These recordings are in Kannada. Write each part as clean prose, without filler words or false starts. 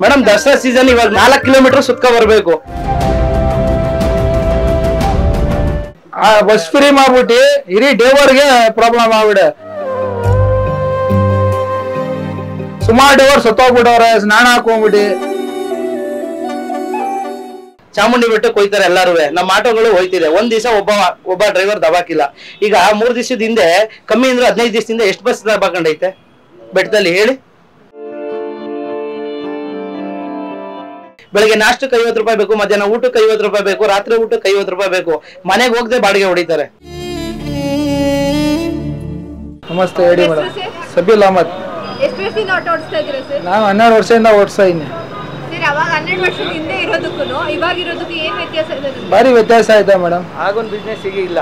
ಮೇಡಮ್ ದಸರಾ ಸೀಸನ್ ಇವಾಗ 4 ಕಿಲೋಮೀಟರ್ ಸುತ್ತ ಬರಬೇಕು. ಬಸ್ ಫ್ರೀ ಮಾಡ್ಬಿಟ್ಟು ಇಡೀ ಡೇವರ್ಗೆ ಪ್ರಾಬ್ಲಮ್ ಆಗ್ಬಿಡೆ. ಸುಮಾರು ಡೇವರ್ ಸತ್ತೋಗ್ಬಿಟ್ಟವ್ರೆ, ಸ್ನಾನ ಹಾಕೊಂಡ್ಬಿಟ್ಟು. ಚಾಮುಂಡಿ ಬೆಟ್ಟಕ್ಕೆ ಹೋಯ್ತಾರೆ ಎಲ್ಲಾರು. ನಮ್ಮ ಆಟೋಗಳು ಹೋಯ್ತಿದೆ. ಒಂದ್ ದಿವಸ ಒಬ್ಬ ಡ್ರೈವರ್ ದಬಾಕಿಲ್ಲ. ಈಗ 3 ದಿವಸದ ಹಿಂದೆ ಕಮ್ಮಿ ಅಂದ್ರೆ 15 ದಿವಸದಿಂದ ಎಷ್ಟು ಬಸ್ ದಬಾಕೊಂಡೈತೆ ಬೆಟ್ಟದಲ್ಲಿ ಹೇಳಿ. ಬೆಳಗ್ಗೆ ನಾಷ್ಟಕ್ಕೆ 50 ರೂಪಾಯಿ ಬೇಕು, ಮಧ್ಯಾಹ್ನ ಊಟಕ್ಕೆ 50 ರೂಪಾಯಿ ಬೇಕು, ರಾತ್ರಿ ಊಟಕ್ಕೆ 50 ರೂಪಾಯಿ ಬೇಕು. ಮನೆಗೆ ಹೋಗದೆ ಬಾಡಿಗೆ ಹೊಡಿತಾರೆ. ನಮಸ್ತೆ, ಹೇಳಿ ಮೇಡಮ್. ಸಬೀಲ್ ಅಹಮದ್. ಎಷ್ಟು ವರ್ಷದಿಂದ ಆಟೋ ಓಡಿಸ್ತಾ ಇದ್ದೀರಾ ಸರ್? ನಾವು 12 ವರ್ಷದಿಂದ ಓಡಿಸ್ತಾ ಇದ್ದೀನಿ ಸರ್. ಅವಾಗ 12 ವರ್ಷದ ಹಿಂದೆ ಇರೋದಕ್ಕೂ ಇವಾಗ ಇರೋದಕ್ಕೂ ಏನ್ ವ್ಯತ್ಯಾಸ ಇದೆ? ಭಾರಿ ವ್ಯತ್ಯಾಸ ಆಯ್ತಾ ಮೇಡಮ್? ಆಗೊಂದು ಬಿಸ್ನೆಸ್ ಈಗ ಇಲ್ಲ.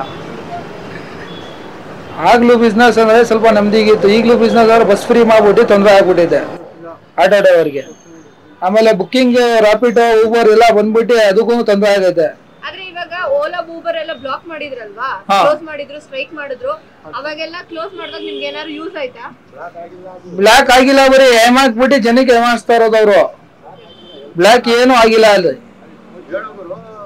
ಆಗ್ಲೂ ಬಿಸ್ನೆಸ್ ಅಂದ್ರೆ ಸ್ವಲ್ಪ ನಮ್ದಿಗಿತ್ತು. ಈಗಲೂ ಬಿಸ್ನೆಸ್ ಆದ್ರೆ ಬಸ್ ಫ್ರೀ ಮಾಡ್ಬಿಟ್ಟು ತೊಂದರೆ ಆಗ್ಬಿಟ್ಟಿದೆ ಆಟೋ ಡ್ರೈವರ್ಗೆ. ಆಮೇಲೆ ಬುಕ್ಕಿಂಗ್ ರಾಪಿಡೋ ಊಬರ್ ಎಲ್ಲ ಬಂದ್ಬಿಟ್ಟು ಅದಕ್ಕೂ ತೊಂದರೆ ಆಗೈತೆ. ಆದ್ರೆ ಇವಾಗ ಓಲಾ ಊಬರ್ ಎಲ್ಲ ಬ್ಲಾಕ್ ಮಾಡಿದ್ರಲ್ವಾ, ಕ್ಲೋಸ್ ಮಾಡಿದ್ರು, ಸ್ಟ್ರೈಕ್ ಮಾಡಿದ್ರು. ಅವಾಗೆಲ್ಲ ಕ್ಲೋಸ್ ಮಾಡಿದಾಗ ನಿಮ್ಗೆ ಏನಾದ್ರು ಯೂಸ್ ಆಯ್ತಾ? ಬ್ಲಾಕ್ ಆಗಿಲ್ಲ, ಬರೀ ಏಮಾಕ್ಬಿಟ್ಟು ಜನಕ್ಕೆ ಏಮಾರಿಸ್ತಾ ಇರೋದು ಅವರು. ಬ್ಲಾಕ್ ಏನು ಆಗಿಲ್ಲ ಅಲ್ಲಿ.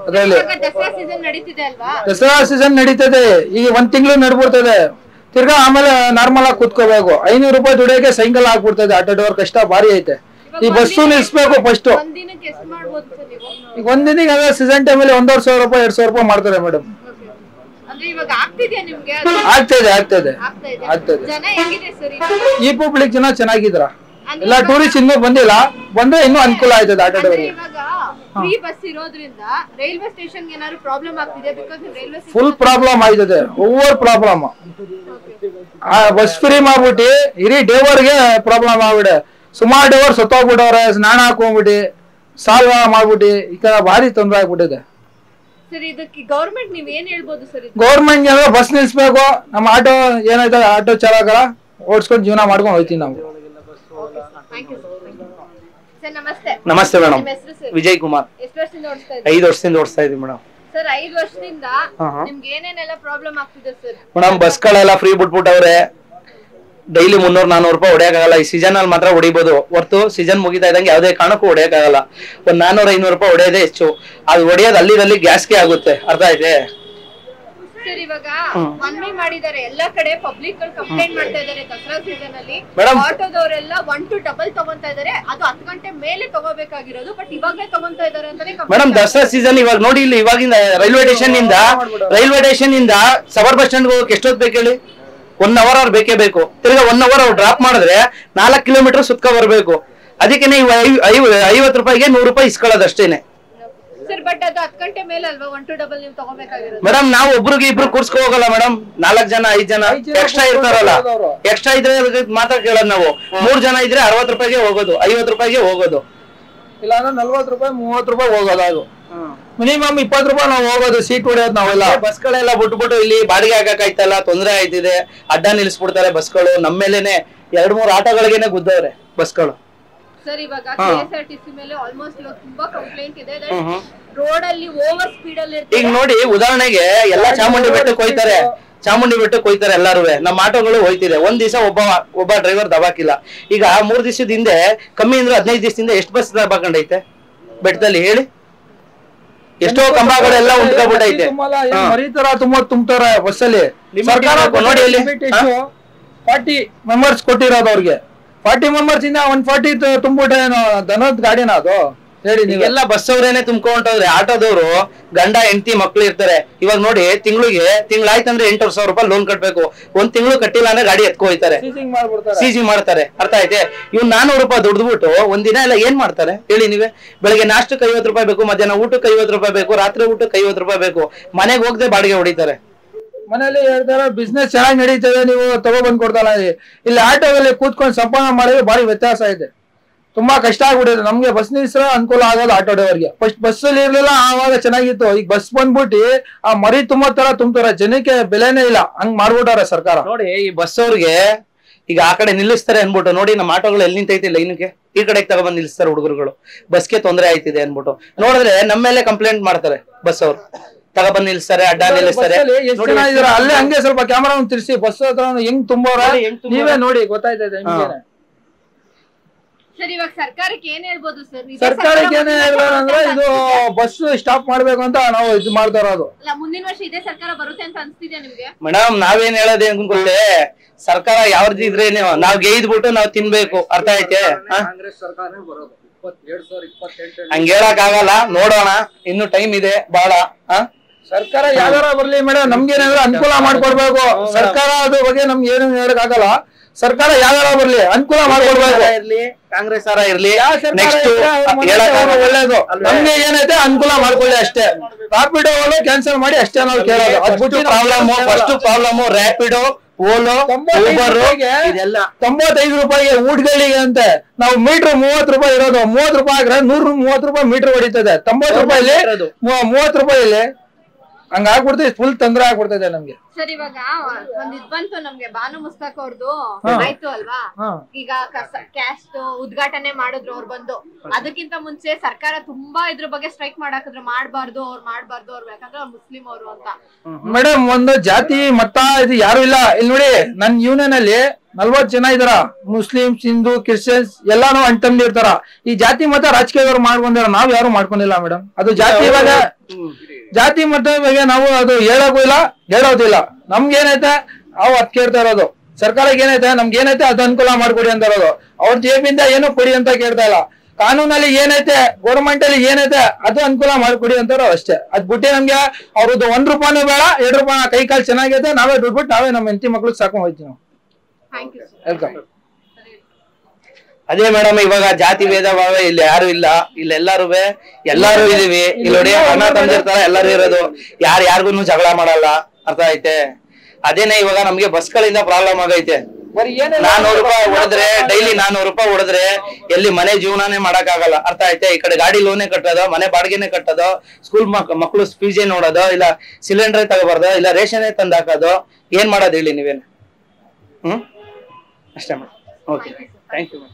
ಅದರಲ್ಲಿ ದಸರಾ ಸೀಸನ್ ನಡೀತಿದೆ ಅಲ್ವಾ? ದಸರಾ ಸೀಸನ್ ನಡೀತದೆ. ಈಗ 1 ತಿಂಗಳು ನಡ್ಬಿಡ್ತದೆ. ತಿರ್ಗಾ ಆಮೇಲೆ ನಾರ್ಮಲ್ ಆಗಿ ಕೂತ್ಕೋಬೇಕು. 500 ರೂಪಾಯಿ ದುಡಿಯೋಕೆ ಸಾಯಂಕಾಲ ಆಗ್ಬಿಡ್ತದೆ. ಆಟೋ ಡ್ರೈವರ್ ಕಷ್ಟ ಭಾರಿ ಐತೆ. ಈ ಬಸ್ಸು ನಿಲ್ಸ್ಬೇಕು ಫಸ್ಟ್. ಒಂದಿನಕ್ಕೆ ಎಷ್ಟು ಮಾಡ್ಬೋದು ಸರ್ ನೀವು? ಈಗ ಒಂದಿನಿಗೆ ಅದೇ ಸೀಸನ್ ಟೈಮಲ್ಲಿ 1,500 ರೂಪಾಯಿ 2,000 ರೂಪಾಯಿ ಮಾಡ್ತಾರೆ ಮೇಡಮ್. ಅಂದ್ರೆ ಇವಾಗ ಆಗ್ತಿದ್ಯಾ ನಿಮ್ಗೆ? ಆಗ್ತದೆ. ಜನ ಹೆಂಗಿದೆ ಸರ್ ಈ ಪಬ್ಲಿಕ್ ಜನ ಚೆನ್ನಾಗಿದ್ರ. ಎಲ್ಲ ಟೂರಿಸ್ಟ್ ಇನ್ನೂ ಬಂದಿಲ್ಲ, ಬಂದ್ರೆ ಇನ್ನೂ ಅನುಕೂಲ ಆಯ್ತದೆ ಆಟೋ ಡ್ರೈವರ್. ಇವಾಗ ಫ್ರೀ ಬಸ್ ಇರೋದ್ರಿಂದ ರೈಲ್ವೆ ಸ್ಟೇಷನ್ ಏನಾದ್ರು ಪ್ರಾಬ್ಲಮ್ ಆಗ್ತಿದೆ? ಬಿಕಾಸ್ ರೈಲ್ವೆ ಫುಲ್ ಪ್ರಾಬ್ಲಮ್ ಆಯ್ತದೆ, ಓವರ್ ಪ್ರಾಬ್ಲಮ್. ಬಸ್ ಫ್ರೀ ಮಾಡ್ಬಿಟ್ಟು ಇಡೀ ಡೇವರ್ಗೆ ಪ್ರಾಬ್ಲಮ್ ಆಗ್ಬಿಡೆ. ಸುಮಾರು ಡೇವರ್ ಸತ್ತೋಗ್ಬಿಟ್ಟವ್ರೆ, ಸ್ನಾನ ಹಾಕೊಂಡ್ಬಿಟ್ಟು, ಸಾಲ ಮಾಡ್ಬಿಟ್ಟು, ಈ ತರ ಭಾರಿ ತೊಂದರೆ ಆಗ್ಬಿಟ್ಟಿದೆ. ಸರ್ ಇದಕ್ಕೆ ಗೌರ್ಮೆಂಟ್ ನೀವ್ ಏನ್ ಹೇಳ್ಬೋದು ಸರ್? Government bus ನಿಲ್ಸ್ಬೇಕು. ನಮ್ಮ ಆಟೋ ಏನಾಯ್ತದೆ, ಆಟೋ ಚಾಲಕರ ಓಡಿಸ್ಕೊಂಡು ಜೀವನ ಮಾಡ್ಕೊಂಡು ಹೋಗ್ತೀವಿ ನಾವು. ನಮಸ್ತೆ ಮೇಡಮ್. ವಿಜಯ್ ಕುಮಾರ್. ಎಷ್ಟು ವರ್ಷದಿಂದ ಓಡಿಸ್ತಾ ಇದ್ದೀರಾ? 5 ವರ್ಷದಿಂದ ಓಡಿಸ್ತಾ ಇದೀವಿ ಮೇಡಮ್. ಸರ್ 5 ವರ್ಷದಿಂದ ನಿಮ್ಗೆ ಏನೇನೆಲ್ಲ ಪ್ರಾಬ್ಲಮ್ ಆಗ್ತಿದೆ ಸರ್? ಮೇಡಮ್ ಬಸ್ಗಳೆಲ್ಲ ಫ್ರೀ ಬಿಟ್ಬಿಟ್ಟವ್ರೆ. ಡೈಲಿ 300-400 ರೂಪಾಯಿ ಹೊಡೆಯಕ್ಕಾಗಲ್ಲ. ಈ ಸೀಸನ್ ಅಲ್ಲಿ ಮಾತ್ರ ಹೊಡಿಬಹುದು ಹೊರತು ಸೀಸನ್ ಮುಗಿತಾ ಇದ್ದಂಗೆ ಯಾವುದೇ ಕಾರಣಕ್ಕೂ ಹೊಡೆಯಕ್ಕಾಗಲ್ಲ. ಒಂದ್ 400-500 ರೂಪಾಯಿ ಹೊಡೆಯೋದೇ ಹೆಚ್ಚು. ಅದು ಹೊಡೆಯೋದು ಅಲ್ಲಿ ಗ್ಯಾಸ್ಗೆ ಆಗುತ್ತೆ. ಅರ್ಥ ಆಯ್ತೆ ಸರ್? ಇವಾಗ ಮನವಿ ಮಾಡಿದ್ದಾರೆ ಎಲ್ಲಾ ಕಡೆ, ಪಬ್ಲಿಕ್ ಗಳು ಕಂಪ್ಲೇಂಟ್ ಮಾಡ್ತಾ ಇದ್ದಾರೆ. ದಸರಾ ಸೀಸನ್ ಅಲ್ಲಿ ಆಟೋದವರೆಲ್ಲ 1 to double ತಗೊಂತಾ ಇದಾರೆ. ಅದು 10 ಗಂಟೆ ಮೇಲೆ ತಗೋಬೇಕಾಗಿರೋದು, ಬಟ್ ಇವಾಗಲೇ ತಗೊಂತಾ ಇದಾರೆ ಅಂತಾನೆ. ಮೇಡಮ್ ದಸರಾ ಸೀಸನ್ ಇವಾಗ ನೋಡಿ, ಇಲ್ಲಿ ಇವಾಗಿಂದ ರೈಲ್ವೆ ಸ್ಟೇಷನ್ ಇಂದ ಸಬರ್ ಬಸ್ ಸ್ಟ್ಯಾಂಡ್ ಹೋಗಕ್ಕೆ ಎಷ್ಟೊತ್ತು ಬೇಕು ಹೇಳಿ? 1 ಅವರ್ ಅವ್ರು ಬೇಕೇ ಬೇಕು. ತಿರ್ಗಾ 1 ಅವರ್ ಅವ್ರು ಡ್ರಾಪ್ ಮಾಡಿದ್ರೆ 4 ಕಿಲೋಮೀಟರ್ ಸುತ್ತ ಬರಬೇಕು. ಅದಕ್ಕೆ ನೀವು 50 ರೂಪಾಯಿಗೆ 100 ರೂಪಾಯಿ ಇಸ್ಕೊಳ್ಳೋದು ಅಷ್ಟೇನೆ. ಸರ್ ಬಟ್ ಅದು 10 ಗಂಟೆ ಮೇಲೆ ಅಲ್ವಾ 1 to double ನೀವು ತಗೋಬೇಕಾಗಿರೋದು? ಮೇಡಮ್ ನಾವು ಒಬ್ರಿಗೆ ಇಬ್ರು ಕೂರ್ಸ್ಕೊ ಹೋಗಲ್ಲ ಮೇಡಮ್. 4 ಜನ 5 ಜನ ಎಕ್ಸ್ಟ್ರಾ ಇರ್ತಾರಲ್ಲ. ಎಕ್ಸ್ಟ್ರಾ ಇದ್ರೆ ಮಾತ್ರ ಕೇಳೋದು ನಾವು. 3 ಜನ ಇದ್ರೆ 60 ರೂಪಾಯಿಗೆ ಹೋಗೋದು, 50 ರೂಪಾಯಿಗೆ ಹೋಗೋದು. ಇಲ್ಲ ಅಂದ್ರೆ 40 ರೂಪಾಯಿ 30 ರೂಪಾಯಿ ಹೋಗೋದು. ಅದು ಮಿನಿಮಮ್ 20 ರೂಪಾಯಿ ನಾವು ಹೋಗೋದು. ಸೀಟ್ ಹೊಡೆಯೋದು ನಾವೆಲ್ಲ. ಬಸ್ಗಳೆಲ್ಲ ಬಿಟ್ಬಿಟ್ಟು ಇಲ್ಲಿ ಬಾಡಿಗೆ ಹಾಕಕ್ಕಾಯ್ತಲ್ಲ, ತೊಂದರೆ ಆಯ್ತಿದೆ. ಅಡ್ಡ ನಿಲ್ಸ್ಬಿಡ್ತಾರೆ ಬಸ್ಗಳು. ನಮ್ಮೇಲೆನೆ 2-3 ಆಟೋಗಳಿಗೆನೆ ಗುದ್ದವ್ರೆ ಬಸ್ಗಳು. ಸರ್ ಇವಾಗ ಕೆಎಸ್ಆರ್ಟಿಸಿ ಮೇಲೆ ಆಲ್ಮೋಸ್ಟ್ ಇವಾಗ ತುಂಬಾ ಕಂಪ್ಲೇಂಟ್ ಇದೆ. ರೋಡ್ ಅಲ್ಲಿ ಓವರ್ ಸ್ಪೀಡ್ ಅಲ್ಲಿ ಇರ್ತಾರೆ. ಈಗ ನೋಡಿ ಉದಾಹರಣೆಗೆ ಎಲ್ಲಾ ಚಾಮುಂಡಿ ಬೆಟ್ಟಕ್ಕೆ ಹೋಯ್ತಾರೆ ಎಲ್ಲಾರು. ನಮ್ಮ ಆಟೋಗಳು ಹೋಯ್ತಿದೆ. ಒಂದ್ ದಿವಸ ಒಬ್ಬ ಡ್ರೈವರ್ ದಬಾಕಿಲ್ಲ. ಈಗ 3 ದಿವಸದ ಹಿಂದೆ ಕಮ್ಮಿ ಅಂದ್ರೆ 15 ದಿವಸದಿಂದ ಎಷ್ಟು ಬಸ್ ದಬಾಕೊಂಡೈತೆ ಬೆಟ್ಟದಲ್ಲಿ ಹೇಳಿ? ಎಷ್ಟೋ ಕಂಬಗಳೆಲ್ಲ ಉಂಟ್ಕೊಂಡ್ಬಿಟ್ಟೈತೆ. ಮರಿತರ ತುಂಬ್ತಾರೆ ಬಸ್ಸಲ್ಲಿ. ಸರ್ಕಾರ ನೋಡಿ ಅಲ್ಲಿ 40 ಮೆಂಬರ್ಸ್ ಕೊಟ್ಟಿರೋದು ಅವ್ರಿಗೆ. 40 ಮೆಂಬರ್ಸ್ ಇಂದ 140 ತುಂಬಿಟ್ಟೆ ದನದ ಗಾಡಿನ ಅದು ಹೇಳಿ? ನೀವೆಲ್ಲ ಬಸ್ ಅವರೇನೆ ತುಂಬ್ಕೊಂಡ್ರೆ ಆಟೋದವರು ಗಂಡ ಹೆಂಡತಿ ಮಕ್ಳು ಇರ್ತಾರೆ. ಇವಾಗ ನೋಡಿ ತಿಂಗಳಾಯ್ತಂದ್ರೆ 8,000 ರೂಪಾಯಿ ಲೋನ್ ಕಟ್ಬೇಕು. 1 ತಿಂಗಳು ಕಟ್ಟಿಲ್ಲ ಅಂದ್ರೆ ಗಾಡಿ ಎತ್ಕೊ ಹೋಯ್ತಾರೆ, ಸೀಸಿಂಗ್ ಮಾಡ್ತಾರೆ. ಅರ್ಥ ಆಯ್ತೆ? ಇವ್ 400 ರೂಪಾಯಿ ದುಡ್ದ್ಬಿಟ್ಟು ಒಂದಿನ ಎಲ್ಲ ಏನ್ ಮಾಡ್ತಾರೆ ಹೇಳಿ ನೀವೇ? ಬೆಳಗ್ಗೆ ನಾಷ್ಟಕ್ಕೆ 50 ರೂಪಾಯಿ ಬೇಕು, ಮಧ್ಯಾಹ್ನ ಊಟಕ್ಕೆ 50 ರೂಪಾಯಿ ಬೇಕು, ರಾತ್ರಿ ಊಟಕ್ಕೆ 50 ರೂಪಾಯಿ ಬೇಕು. ಮನೆಗೆ ಹೋಗದೆ ಬಾಡಿಗೆ ಹೊಡಿತಾರೆ. ಮನೇಲಿ ಹೇಳ್ತಾರೆ ಬಿಸ್ನೆಸ್ ಚೆನ್ನಾಗಿ ನಡೀತದೆ, ನೀವು ತಗೊಬಂದ್ ಕೊಡ್ತಾರ. ಇಲ್ಲಿ ಆಟೋದಲ್ಲಿ ಕೂತ್ಕೊಂಡು ಸಂಪಾದನೆ ಮಾಡಿದ್ರೆ ಭಾರಿ ವ್ಯತ್ಯಾಸ ಇದೆ. ತುಂಬಾ ಕಷ್ಟ ಆಗ್ಬಿಟ್ಟಿದೆ ನಮ್ಗೆ. ಬಸ್ ನಿಲ್ಸ್ರ ಅನುಕೂಲ ಆಗೋದು ಆಟೋ ಡ್ರೈವರ್ಗೆ. ಫಸ್ಟ್ ಬಸ್ ಅಲ್ಲಿ ಇರ್ಲಿಲ್ಲ, ಆವಾಗ ಚೆನ್ನಾಗಿತ್ತು. ಈಗ ಬಸ್ ಬಂದ್ಬಿಟ್ಟು ಆ ಮರಿ ತುಂಬೋ ತರ ತುಂಬ್ತಾರೆ. ಜನಕ್ಕೆ ಬೆಲೆನೇ ಇಲ್ಲ, ಹಂಗ್ ಮಾಡ್ಬಿಟ್ಟಾರೆ ಸರ್ಕಾರ. ನೋಡಿ ಈ ಬಸ್ ಅವ್ರಿಗೆ ಈಗ ಆ ಕಡೆ ನಿಲ್ಲಿಸ್ತಾರೆ ಅನ್ಬಿಟ್ಟು ನೋಡಿ ನಮ್ಮ ಆಟೋಗಳು ಎಲ್ಲಿ ನಿಂತೈತಿ ಲೈನ್ಗೆ ಈ ಕಡೆಗೆ ತಗೊಬಂದ್ ನಿಲ್ಲಿಸ್ತಾರೆ ಹುಡುಗರುಗಳು. ಬಸ್ಗೆ ತೊಂದರೆ ಆಯ್ತಿದೆ ಅನ್ಬಿಟ್ಟು ನೋಡಿದ್ರೆ ನಮ್ಮ ಮೇಲೆ ಕಂಪ್ಲೇಂಟ್ ಮಾಡ್ತಾರೆ ಬಸ್ ಅವ್ರು. ತಗೊಬಂದ್ ನಿಲ್ಲಿಸ್ತಾರೆ, ಅಡ್ಡ ನಿಲ್ಲಿಸ್ತಾರೆ. ಅಲ್ಲೇ ಹಂಗೆ ಸ್ವಲ್ಪ ಕ್ಯಾಮರಾ ತಿರ್ಸಿ ಬಸ್ ಹತ್ರ ಹೆಂಗ್ ತುಂಬೋರ ನೀವೇ ನೋಡಿ ಗೊತ್ತಾಯ್ತದೆ. ಸರ್ ಇವಾಗ ಸರ್ಕಾರಕ್ಕೆ ಏನ್ ಹೇಳ್ಬೋದು ಸರ್? ಸರ್ಕಾರಕ್ಕೆ ಏನೇ ಅಂದ್ರೆ ಇದು ಬಸ್ ಸ್ಟಾಪ್ ಮಾಡ್ಬೇಕು ಅಂತ ನಾವು ಇದು ಮಾಡ್ತಾ ಇರೋದು. ಅಲ್ಲ, ಮುಂದಿನ ವರ್ಷ ಇದೇ ಸರ್ಕಾರ ಬರುತ್ತೆ ಅಂತ ಅನ್ಸ್ತಿದ್ಯಾ ನಿಮ್ಗೆ? ಮೇಡಮ್ ನಾವೇನ್ ಹೇಳೋದೇ ಗೊತ್ತೇ, ಸರ್ಕಾರ ಯಾವ್ದು ಇದ್ರೆ ನಾವ್ ಗೆಯ್ದ್ಬಿಟ್ಟು ನಾವ್ ತಿನ್ಬೇಕು, ಅರ್ಥ ಐತೆ? ಹಂಗ ಹೇಳಕ್ ಆಗಲ್ಲ, ನೋಡೋಣ, ಇನ್ನು ಟೈಮ್ ಇದೆ ಬಾಳ. ಸರ್ಕಾರ ಯಾವ್ದಾರ ಬರ್ಲಿ ಮೇಡಮ್, ನಮ್ಗೇನಾದ್ರು ಅನುಕೂಲ ಮಾಡ್ಕೊಡ್ಬೇಕು. ಸರ್ಕಾರ ಅದ್ರ ಬಗ್ಗೆ ನಮ್ಗೆ ಏನು ಹೇಳಕ್ ಆಗಲ್ಲ. ಸರ್ಕಾರ ಯಾವ್ದಾರ ಬರ್ಲಿ ಅನುಕೂಲ ಮಾಡ್ಕೊಡ್ಬೇಕು. ಇರ್ಲಿ, ಕಾಂಗ್ರೆಸ್ ಅವರ ಇರ್ಲಿ, ನೆಕ್ಸ್ಟ್ ಒಳ್ಳೇದು. ನಮ್ಗೆ ಏನೈತೆ ಅನುಕೂಲ ಮಾಡ್ಕೊಳ್ಳಿ ಅಷ್ಟೇ. ರಾಪಿಡೋ ಓಲೋ ಕ್ಯಾನ್ಸಲ್ ಮಾಡಿ ಅಷ್ಟೇ ನಾವು ಕೇಳೋದು. First problem Rapido, Ola, Uber ಇದೆಲ್ಲ 95 ರೂಪಾಯಿಗೆ ಊಟಗಳಿಗೆ ಅಂತೆ. ನಾವು ಮೀಟರ್ 30 ರೂಪಾಯಿ ಇರೋದು, 30 ರೂಪಾಯಿ ಆಗ್ರೆ 130 ರೂಪಾಯಿ ಮೀಟರ್ ಹೊಡಿತದೆ. 90 ರೂಪಾಯಿಲಿ 30 ರೂಪಾಯಿಲಿ ಹಂಗಾಗ್ಬಿಡ್ತದೆ, ಫುಲ್ ತೊಂದ್ರೆ ಆಗ್ಬಿಡ್ತದೆ ನಮ್ಗೆ. ಸರ್ ಇವಾಗ ಒಂದ್ ಇದ್ ಬಂತು ನಮ್ಗೆ, ಬಾನು ಮುಸ್ತಾಕ್ ಅವ್ರದ್ದು ಆಯ್ತು ಅಲ್ವಾ? ಈಗ ಕ್ಯಾಸ್ಟ್ ಉದ್ಘಾಟನೆ ಮಾಡಿದ್ರು ಅವ್ರು ಬಂದು. ಅದಕ್ಕಿಂತ ಮುಂಚೆ ಸರ್ಕಾರ ತುಂಬಾ ಇದ್ರ ಬಗ್ಗೆ ಸ್ಟ್ರೈಕ್ ಮಾಡಾಕಿದ್ರು, ಮಾಡ್ಬಾರ್ದು ಅವ್ರು ಯಾಕಂದ್ರೆ ಅವ್ರು ಮುಸ್ಲಿಂ ಅವರು ಅಂತ. ಮೇಡಮ್, ಒಂದು ಜಾತಿ ಮತ ಇದು ಯಾರು ಇಲ್ಲ ಇಲ್ಲಿ ನೋಡಿ. ನನ್ ಯೂನಿಯನ್ ಅಲ್ಲಿ 40 ಜನ ಇದಾರ. ಮುಸ್ಲಿಮ್ಸ್, ಹಿಂದೂ, ಕ್ರಿಶ್ಚಿಯನ್ಸ್ ಎಲ್ಲಾನು ಅಂಟಂದಿ ಇರ್ತಾರ. ಈ ಜಾತಿ ಮತ ರಾಜಕೀಯದವ್ರು ಮಾಡ್ಕೊಂಡಿರ, ನಾವ್ ಯಾರು ಮಾಡ್ಕೊಂಡಿಲ್ಲ ಮೇಡಮ್. ಅದು ಜಾತಿ ಮತ ಬಗ್ಗೆ ನಾವು ಅದು ಹೇಳೋಕು ಇಲ್ಲ, ಹೇಳೋದಿಲ್ಲ. ನಮ್ಗೇನೈತೆ ನಾವು ಅದ್ ಕೇಳ್ತಾ ಇರೋದು. ಸರ್ಕಾರಕ್ಕೆ ಏನೈತೆ, ನಮ್ಗೆ ಏನೈತೆ ಅದು ಅನುಕೂಲ ಮಾಡ್ಕೊಡಿ ಅಂತ ಇರೋದು. ಅವ್ರ ಜೇಬಿಂದ ಏನು ಕೊಡಿ ಅಂತ ಕೇಳ್ತಾ ಇಲ್ಲ. ಕಾನೂನಲ್ಲಿ ಏನೈತೆ, ಗೌರ್ಮೆಂಟ್ ಅಲ್ಲಿ ಏನೈತೆ ಅದು ಅನುಕೂಲ ಮಾಡ್ಕೊಡಿ ಅಂತಾರೋ ಅಷ್ಟೇ. ಅದ್ ಬಿಟ್ಟು ನಮ್ಗೆ ಅವ್ರದ್ದು 1 ರೂಪಾಯಿನೂ ಬೇಡ, 2 ರೂಪಾಯಿ ಕೈ ಕಾಲು ಚೆನ್ನಾಗೈತೆ, ನಾವೇ ದುಡ್ಬಿಟ್ಟು ನಾವೇ ನಮ್ಮ ಹೆಂಡತಿ ಮಕ್ಳಿಗೆ ಸಾಕೊಂಡು ಹೋಗ್ತೀವಿ ನಾವು. ವೆಲ್ಕಮ್. ಅದೇ ಮೇಡಮ್, ಇವಾಗ ಜಾತಿ ಭೇದ ಭಾವ ಇಲ್ಲಿ ಯಾರು ಇಲ್ಲ, ಇಲ್ಲಿ ಎಲ್ಲಾರು ಇದೀವಿ. ಇಲ್ಲಿ ನೋಡಿ, ಅಣ್ಣ ತಂದಿರ್ತಾರ, ಎಲ್ಲರೂ ಇರೋದು. ಯಾರಿಗೂ ಜಗಳ ಮಾಡಲ್ಲ, ಅರ್ಥ ಐತೆ? ಅದೇನೆ ಇವಾಗ ನಮ್ಗೆ ಬಸ್ಗಳಿಂದ ಪ್ರಾಬ್ಲಮ್ ಆಗೈತೆ. 400 ರೂಪಾಯಿ ಹೊಡೆದ್ರೆ, ಡೈಲಿ 400 ರೂಪಾಯಿ ಹೊಡೆದ್ರೆ ಎಲ್ಲಿ ಮನೆ ಜೀವನಾನೇ ಮಾಡಕ್ ಆಗಲ್ಲ, ಅರ್ಥ ಐತೆ? ಈ ಕಡೆ ಗಾಡಿ ಲೋನೇ ಕಟ್ಟೋದು, ಮನೆ ಬಾಡಿಗೆನೆ ಕಟ್ಟೋದು, ಸ್ಕೂಲ್ ಮಕ್ಳು ಫೀಸೇ ನೋಡೋದು, ಇಲ್ಲ ಸಿಲಿಂಡರ್ ತಗೋಬಾರ್ದು, ಇಲ್ಲ ರೇಷನ್ ತಂದ್ ಹಾಕೋದು. ಏನ್ ಮಾಡೋದು ಹೇಳಿ ನೀವೇನು? ಅಷ್ಟೇ madam. Okay, thank you madam.